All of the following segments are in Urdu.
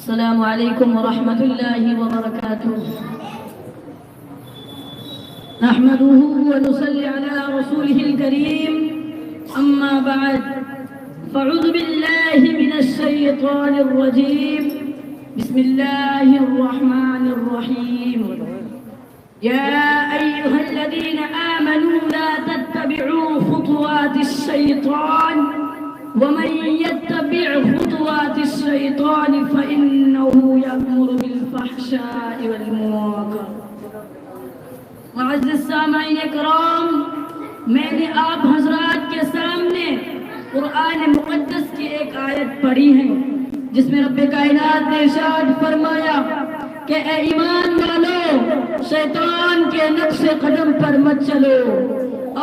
السلام علیکم ورحمۃ اللہ وبرکاتہ نحمده ونصلي على رسوله الكريم اما بعد فاعوذ بالله من الشيطان الرجيم بسم الله الرحمن الرحيم يا ايها الذين امنوا لا تتبعوا خطوات الشيطان ومن يتبع خطوات الشيطان فإنه يأمر بالفحشاء والمنكر. معزز سامعین کرام، میں نے آپ حضرات کے سامنے قرآن مقدس کی ایک آیت پڑھی ہے جس میں رب کائنات نے ارشاد فرمایا کہ اے ایمان والو، شیطان کے نقش قدم پر مت چلو،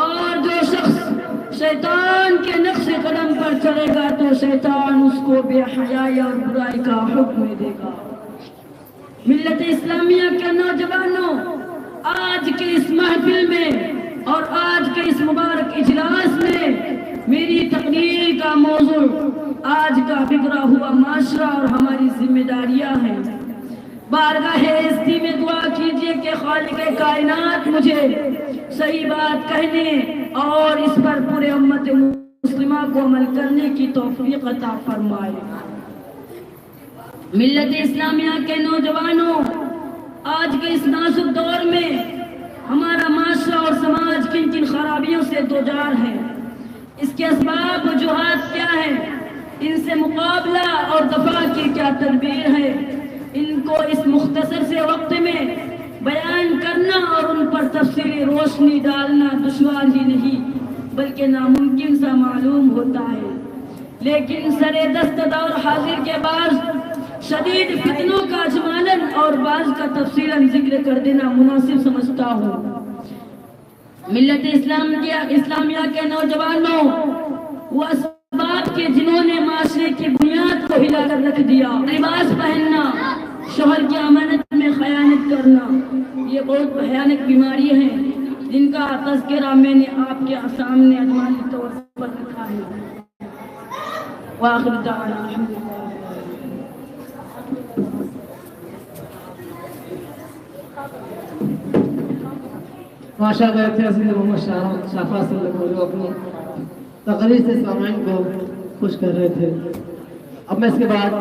اور جو شخص شیطان کے نقش قدم پر چلے گا تو شیطان اس کو بے حیائی اور برائی کا حکم دے گا۔ ملت اسلامیہ کے نوجوانوں، آج کے اس محفل میں اور آج کے اس مبارک اجلاس میں میری تقریر کا موضوع آج کا بگڑا ہوا معاشرہ اور ہماری ذمہ داریاں ہیں۔ بارگاہ عزتی میں دعا کیجئے کہ خالق کائنات مجھے صحیح بات کہنے اور اس پر پورے امت مسلمہ کو عمل کرنے کی توفیق عطا فرمائے۔ ملت اسلامیہ کے نوجوانوں، آج کے اس نازک دور میں ہمارا معاشرہ اور سماج کن کن خرابیوں سے دوچار ہے، اس کے اسباب وجوہات کیا ہیں، ان سے مقابلہ اور دفاع کی کیا تدبیر ہے، ان کو اس مختصر سے وقت میں بیان کرنا اور ان پر تفصیلی روشنی ڈالنا دشوار ہی نہیں بلکہ ناممکن سا معلوم ہوتا ہے، لیکن سر دست دور حاضر کے بعد شدید فتنوں کا اجمالاً اور بعض کا تفصیلاً ذکر کر دینا مناسب سمجھتا ہوں۔ ملت اسلامیہ کے نوجوانوں، وہ اسباب کے جنہوں نے معاشرے کی بنیاد کو ہلا کر رکھ دیا، لباس پہننا، شوہر کی امانت میں خیانت کرنا، یہ بہت بھیانک بیماری ہیں جن کا تذکرہ میں نے آپ کے سامنے اجمالی طور پر رکھا ہے۔ وآخر دعوانا الحمدللہ۔ ماشاء اللہ تحصیل محمد شافع صلی اللہ علیہ وسلم اپنی تقریر سے سامعین کو خوش کر رہے تھے۔ اب میں اس کے بعد